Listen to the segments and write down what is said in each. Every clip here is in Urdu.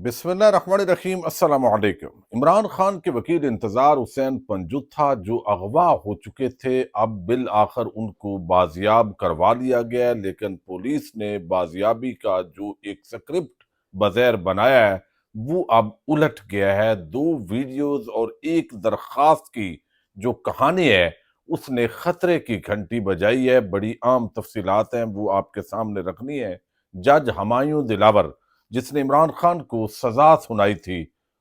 بسم اللہ الرحمن الرحیم۔ السلام علیکم۔ عمران خان کے وکیل انتظار حسین پنجوتھا جو اغوا ہو چکے تھے، اب بالآخر ان کو بازیاب کروا لیا گیا، لیکن پولیس نے بازیابی کا جو ایک سکرپٹ بظاہر بنایا ہے وہ اب الٹ گیا ہے۔ 2 ویڈیوز اور ایک درخواست کی جو کہانی ہے اس نے خطرے کی گھنٹی بجائی ہے۔ بڑی عام تفصیلات ہیں، وہ آپ کے سامنے رکھنی ہے۔ جج ہمایوں دلاور جس نے عمران خان کو سزا سنائی تھی،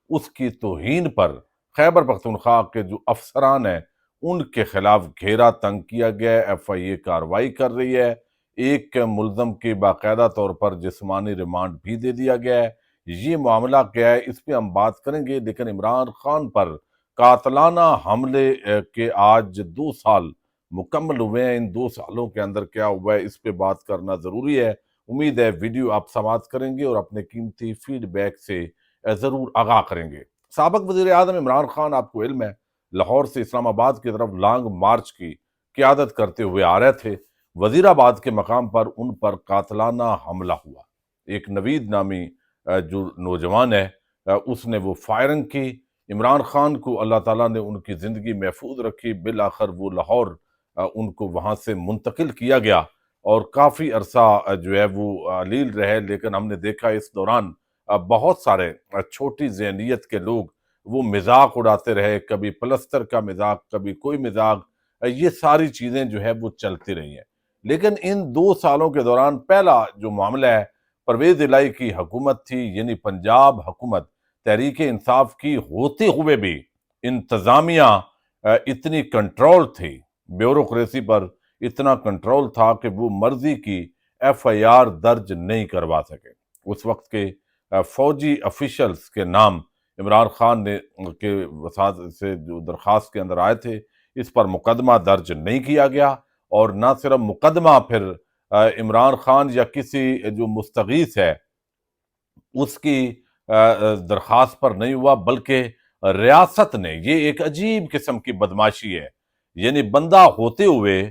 اس کی توہین پر خیبر پختونخوا کے جو افسران ہیں ان کے خلاف گھیرا تنگ کیا گیا ہے۔ ایف آئی اے کارروائی کر رہی ہے۔ ایک ملزم کی باقاعدہ طور پر جسمانی ریمانڈ بھی دے دیا گیا ہے۔ یہ معاملہ کیا ہے اس پہ ہم بات کریں گے، لیکن عمران خان پر قاتلانہ حملے کے آج 2 سال مکمل ہوئے ہیں۔ ان 2 سالوں کے اندر کیا ہوا ہے اس پہ بات کرنا ضروری ہے۔ امید ہے ویڈیو آپ سماعت کریں گے اور اپنے قیمتی فیڈ بیک سے ضرور آگاہ کریں گے۔ سابق وزیر اعظم عمران خان، آپ کو علم ہے، لاہور سے اسلام آباد کی طرف لانگ مارچ کی قیادت کرتے ہوئے آ رہے تھے۔ وزیر آباد کے مقام پر ان پر قاتلانہ حملہ ہوا۔ ایک نوید نامی جو نوجوان ہے اس نے وہ فائرنگ کی۔ عمران خان کو اللہ تعالیٰ نے ان کی زندگی محفوظ رکھی۔ بالآخر وہ لاہور ان کو وہاں سے منتقل کیا گیا اور کافی عرصہ جو ہے وہ علیل رہے، لیکن ہم نے دیکھا اس دوران بہت سارے چھوٹی ذہنیت کے لوگ وہ مذاق اڑاتے رہے، کبھی پلستر کا مذاق، کبھی کوئی مذاق، یہ ساری چیزیں جو ہے وہ چلتی رہی ہیں۔ لیکن ان 2 سالوں کے دوران پہلا جو معاملہ ہے پرویز الہی کی حکومت تھی، یعنی پنجاب حکومت تحریک انصاف کی ہوتے ہوئے بھی انتظامیہ اتنی کنٹرول تھی، بیوروکریسی پر اتنا کنٹرول تھا کہ وہ مرضی کی ایف آئی آر درج نہیں کروا سکے۔ اس وقت کے فوجی افیشلز کے نام عمران خان نے کے وساطت سے جو درخواست کے اندر آئے تھے، اس پر مقدمہ درج نہیں کیا گیا، اور نہ صرف مقدمہ پھر عمران خان یا کسی جو مستغیث ہے اس کی درخواست پر نہیں ہوا، بلکہ ریاست نے، یہ ایک عجیب قسم کی بدماشی ہے، یعنی بندہ ہوتے ہوئے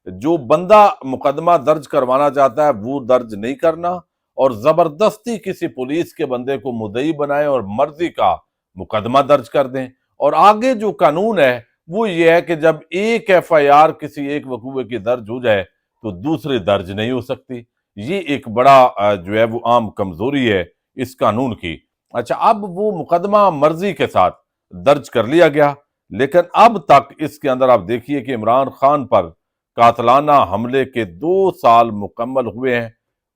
جو بندہ مقدمہ درج کروانا چاہتا ہے وہ درج نہیں کرنا، اور زبردستی کسی پولیس کے بندے کو مدعی بنائے اور مرضی کا مقدمہ درج کر دیں۔ اور آگے جو قانون ہے وہ یہ ہے کہ جب ایک ایف آئی آر کسی ایک وقوعے کی درج ہو جائے تو دوسری درج نہیں ہو سکتی۔ یہ ایک بڑا جو ہے وہ عام کمزوری ہے اس قانون کی۔ اچھا، اب وہ مقدمہ مرضی کے ساتھ درج کر لیا گیا، لیکن اب تک اس کے اندر آپ دیکھیے کہ عمران خان پر قاتلانہ حملے کے 2 سال مکمل ہوئے ہیں،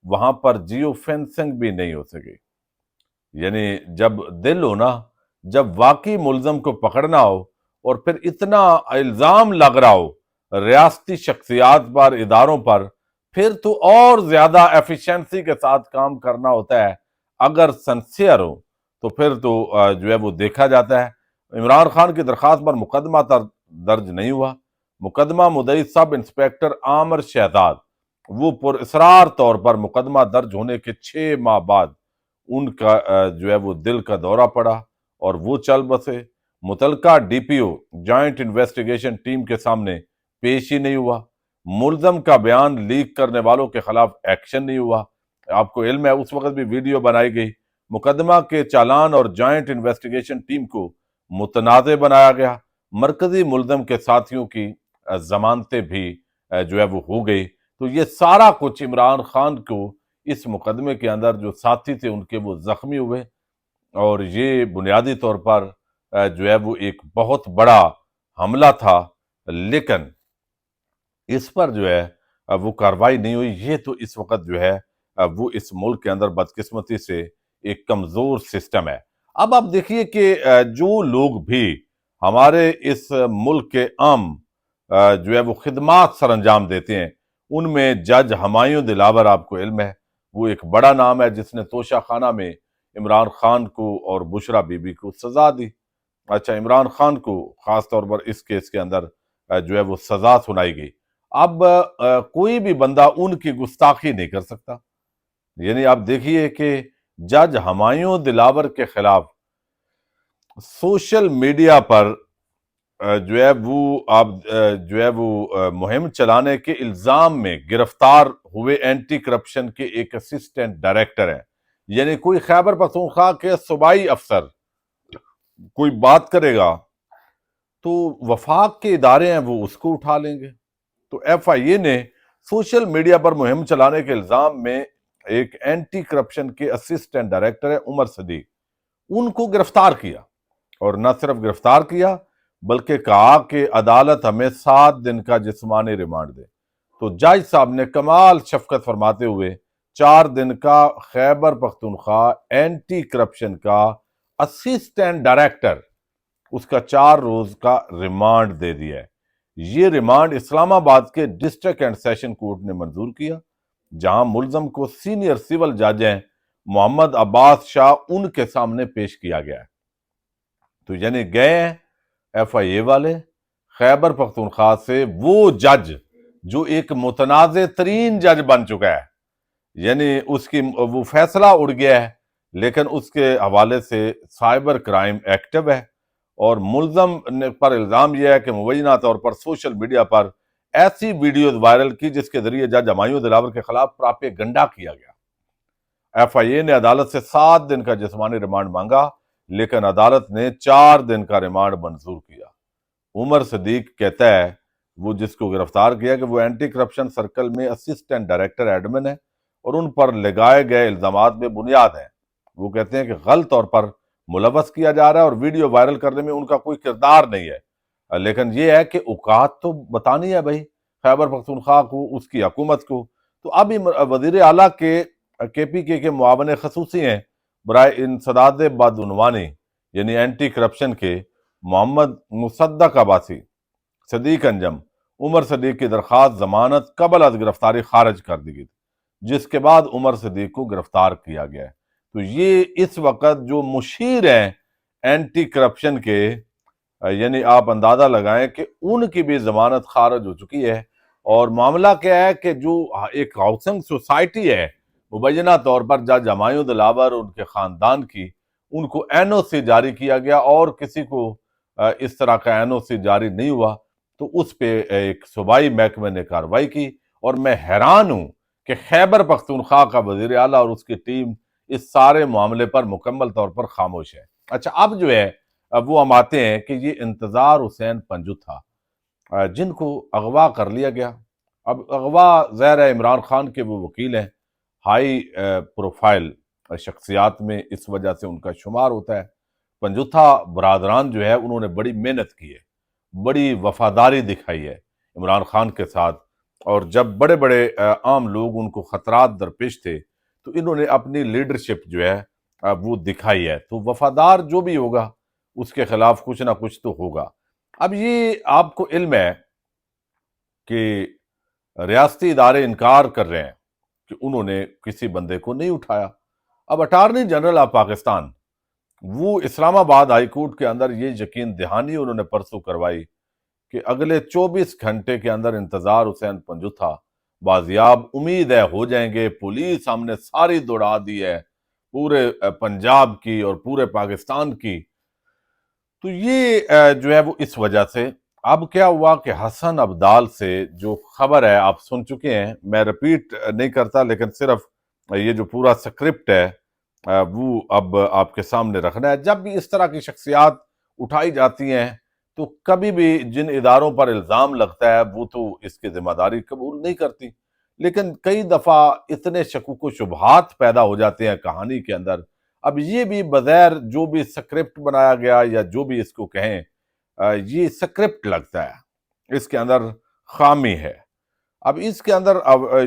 وہاں پر جیو فینسنگ بھی نہیں ہو سکی۔ یعنی جب دل ہو نا، جب واقعی ملزم کو پکڑنا ہو اور پھر اتنا الزام لگ رہا ہو ریاستی شخصیات پر، اداروں پر، پھر تو اور زیادہ ایفیشنسی کے ساتھ کام کرنا ہوتا ہے۔ اگر سنسیئر ہو تو پھر تو جو ہے وہ دیکھا جاتا ہے۔ عمران خان کی درخواست پر مقدمہ درج نہیں ہوا۔ مقدمہ مدعی سب انسپیکٹر عامر شہزاد، وہ پر اصرار طور پر مقدمہ درج ہونے کے 6 ماہ بعد ان کا جو ہے وہ دل کا دورہ پڑا اور وہ چل بسے۔ متعلقہ ڈی پی او جوائنٹ انویسٹیگیشن ٹیم کے سامنے پیش ہی نہیں ہوا۔ ملزم کا بیان لیک کرنے والوں کے خلاف ایکشن نہیں ہوا۔ آپ کو علم ہے اس وقت بھی ویڈیو بنائی گئی۔ مقدمہ کے چالان اور جوائنٹ انویسٹیگیشن ٹیم کو متنازع بنایا گیا۔ مرکزی ملزم کے ساتھیوں کی ضمانتیں بھی جو ہے وہ ہو گئی۔ تو یہ سارا کچھ عمران خان کو اس مقدمے کے اندر جو ساتھی تھے ان کے وہ زخمی ہوئے، اور یہ بنیادی طور پر جو ہے وہ ایک بہت بڑا حملہ تھا، لیکن اس پر جو ہے وہ کارروائی نہیں ہوئی۔ یہ تو اس وقت جو ہے وہ اس ملک کے اندر بدقسمتی سے ایک کمزور سسٹم ہے۔ اب آپ دیکھیے کہ جو لوگ بھی ہمارے اس ملک کے عام جو ہے وہ خدمات سر انجام دیتے ہیں، ان میں جج ہمایوں دلاور، آپ کو علم ہے، وہ ایک بڑا نام ہے جس نے توشہ خانہ میں عمران خان کو اور بشرا بی بی کو سزا دی۔ اچھا، عمران خان کو خاص طور پر اس کیس کے اندر جو ہے وہ سزا سنائی گئی۔ اب کوئی بھی بندہ ان کی گستاخی نہیں کر سکتا۔ یعنی آپ دیکھیے کہ جج ہمایوں دلاور کے خلاف سوشل میڈیا پر جو ہے وہ آپ جو ہے وہ مہم چلانے کے الزام میں گرفتار ہوئے اینٹی کرپشن کے ایک اسسٹنٹ ڈائریکٹر ہیں، یعنی کوئی خیبر پختونخوا کے صوبائی افسر کوئی بات کرے گا تو وفاق کے ادارے ہیں وہ اس کو اٹھا لیں گے۔ تو ایف آئی اے نے سوشل میڈیا پر مہم چلانے کے الزام میں ایک اینٹی کرپشن کے اسسٹنٹ ڈائریکٹر ہے عمر صدیق، ان کو گرفتار کیا، اور نہ صرف گرفتار کیا بلکہ کہا کہ عدالت ہمیں 7 دن کا جسمانی ریمانڈ دے۔ تو جج صاحب نے کمال شفقت فرماتے ہوئے 4 دن کا خیبر پختونخوا اینٹی کرپشن کا اسسٹنٹ ڈائریکٹر، اس کا 4 روز کا ریمانڈ دے دیا ہے۔ یہ ریمانڈ اسلام آباد کے ڈسٹرکٹ اینڈ سیشن کورٹ نے منظور کیا، جہاں ملزم کو سینئر سول جج ہیں محمد عباس شاہ ان کے سامنے پیش کیا گیا ہے۔ تو یعنی گئے ہیں ایف آئی اے والے خیبر پختونخوا سے وہ جج جو ایک متنازع ترین جج بن چکا ہے، یعنی اس کی وہ فیصلہ اڑ گیا ہے لیکن اس کے حوالے سے سائبر کرائم ایکٹیو ہے، اور ملزم پر الزام یہ ہے کہ مبینہ طور پر سوشل میڈیا پر ایسی ویڈیوز وائرل کی جس کے ذریعے جج ہمایوں دلاور کے خلاف پراپیگنڈا کیا گیا۔ ایف آئی اے نے عدالت سے 7 دن کا جسمانی ریمانڈ مانگا لیکن عدالت نے 4 دن کا ریمانڈ منظور کیا۔ عمر صدیق کہتا ہے، وہ جس کو گرفتار کیا، کہ وہ اینٹی کرپشن سرکل میں اسسٹنٹ ڈائریکٹر ایڈمن ہے اور ان پر لگائے گئے الزامات میں بنیاد ہیں۔ وہ کہتے ہیں کہ غلط طور پر ملوث کیا جا رہا ہے اور ویڈیو وائرل کرنے میں ان کا کوئی کردار نہیں ہے، لیکن یہ ہے کہ اوقات تو بتانی ہے بھائی خیبر پختونخوا کو، اس کی حکومت کو۔ تو اب وزیر اعلیٰ کے پی کے معاون خصوصی ہیں برائے انسداد بدعنوانی یعنی اینٹی کرپشن کے محمد مصدق عباسی صدیق انجم عمر صدیق کی درخواست ضمانت قبل از گرفتاری خارج کر دی گئی، جس کے بعد عمر صدیق کو گرفتار کیا گیا ہے۔ تو یہ اس وقت جو مشیر ہیں اینٹی کرپشن کے، یعنی آپ اندازہ لگائیں کہ ان کی بھی ضمانت خارج ہو چکی ہے، اور معاملہ کیا ہے کہ جو ایک ہاؤسنگ سوسائٹی ہے مبینہ طور پر جج ہمایوں دلاور ان کے خاندان کی، ان کو این او سی جاری کیا گیا اور کسی کو اس طرح کا این او سی جاری نہیں ہوا، تو اس پہ ایک صوبائی محکمے نے کارروائی کی۔ اور میں حیران ہوں کہ خیبر پختونخوا کا وزیر اعلیٰ اور اس کی ٹیم اس سارے معاملے پر مکمل طور پر خاموش ہے۔ اچھا، اب جو ہے وہ ہم آتے ہیں کہ یہ انتظار حسین پنجوتھا جن کو اغوا کر لیا گیا۔ اب اغوا ظاہر ہے عمران خان کے وہ وکیل ہیں، ہائی پروفائل شخصیات میں اس وجہ سے ان کا شمار ہوتا ہے۔ پنجوتھا برادران جو ہے انہوں نے بڑی محنت کی ہے، بڑی وفاداری دکھائی ہے عمران خان کے ساتھ، اور جب بڑے بڑے عام لوگ ان کو خطرات درپیش تھے تو انہوں نے اپنی لیڈرشپ جو ہے وہ دکھائی ہے۔ تو وفادار جو بھی ہوگا اس کے خلاف کچھ نہ کچھ تو ہوگا۔ اب یہ آپ کو علم ہے کہ ریاستی ادارے انکار کر رہے ہیں کہ انہوں نے کسی بندے کو نہیں اٹھایا۔ اب اٹارنی جنرل آف پاکستان وہ اسلام آباد ہائی کورٹ کے اندر یہ یقین دہانی انہوں نے پرسوں کروائی کہ اگلے 24 گھنٹے کے اندر انتظار حسین پنجوتھا بازیاب امید ہے ہو جائیں گے۔ پولیس ہم نے ساری دوڑا دی ہے پورے پنجاب کی اور پورے پاکستان کی۔ تو یہ جو ہے وہ اس وجہ سے اب کیا ہوا کہ حسن عبدال سے جو خبر ہے آپ سن چکے ہیں، میں ریپیٹ نہیں کرتا، لیکن صرف یہ جو پورا سکرپٹ ہے وہ اب آپ کے سامنے رکھنا ہے۔ جب بھی اس طرح کی شخصیات اٹھائی جاتی ہیں تو کبھی بھی جن اداروں پر الزام لگتا ہے وہ تو اس کی ذمہ داری قبول نہیں کرتی، لیکن کئی دفعہ اتنے شکوک و شبہات پیدا ہو جاتے ہیں کہانی کے اندر۔ اب یہ بھی بغیر جو بھی سکرپٹ بنایا گیا یا جو بھی اس کو کہیں، یہ سکرپٹ لگتا ہے، اس کے اندر خامی ہے۔ اب اس کے اندر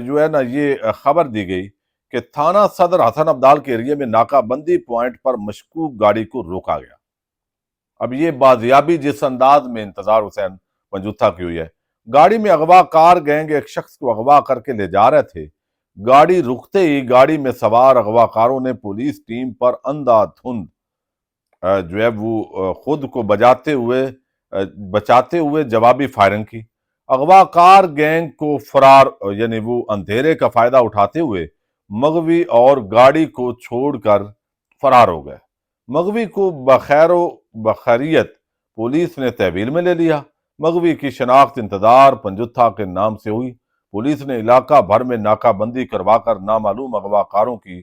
جو ہے نا یہ خبر دی گئی کہ تھانہ صدر حسن عبدال کے ایریے میں ناکہ بندی پوائنٹ پر مشکوک گاڑی کو روکا گیا۔ اب یہ بازیابی جس انداز میں انتظار حسین پنجوتھا کی ہوئی ہے، گاڑی میں اغوا کار گینگ ایک شخص کو اغوا کر کے لے جا رہے تھے، گاڑی رکتے ہی گاڑی میں سوار اغوا کاروں نے پولیس ٹیم پر اندھا دھند جو ہے وہ خود کو بچاتے ہوئے جوابی فائرنگ کی۔ اغوا کار گینگ کو فرار یعنی وہ اندھیرے کا فائدہ اٹھاتے ہوئے مغوی اور گاڑی کو چھوڑ کر فرار ہو گئے۔ مغوی کو بخیر و بخیریت پولیس نے تحویل میں لے لیا۔ مغوی کی شناخت انتظار پنجوتھا کے نام سے ہوئی۔ پولیس نے علاقہ بھر میں ناکہ بندی کروا کر نامعلوم اغوا کاروں کی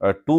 2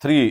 3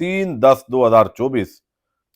3/10/2024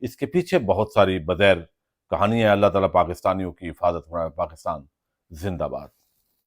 اس کے پیچھے بہت ساری بدیر کہانیاں. اللہ تعالیٰ پاکستانیوں کی حفاظت فرمائے. پاکستان زندہ باد.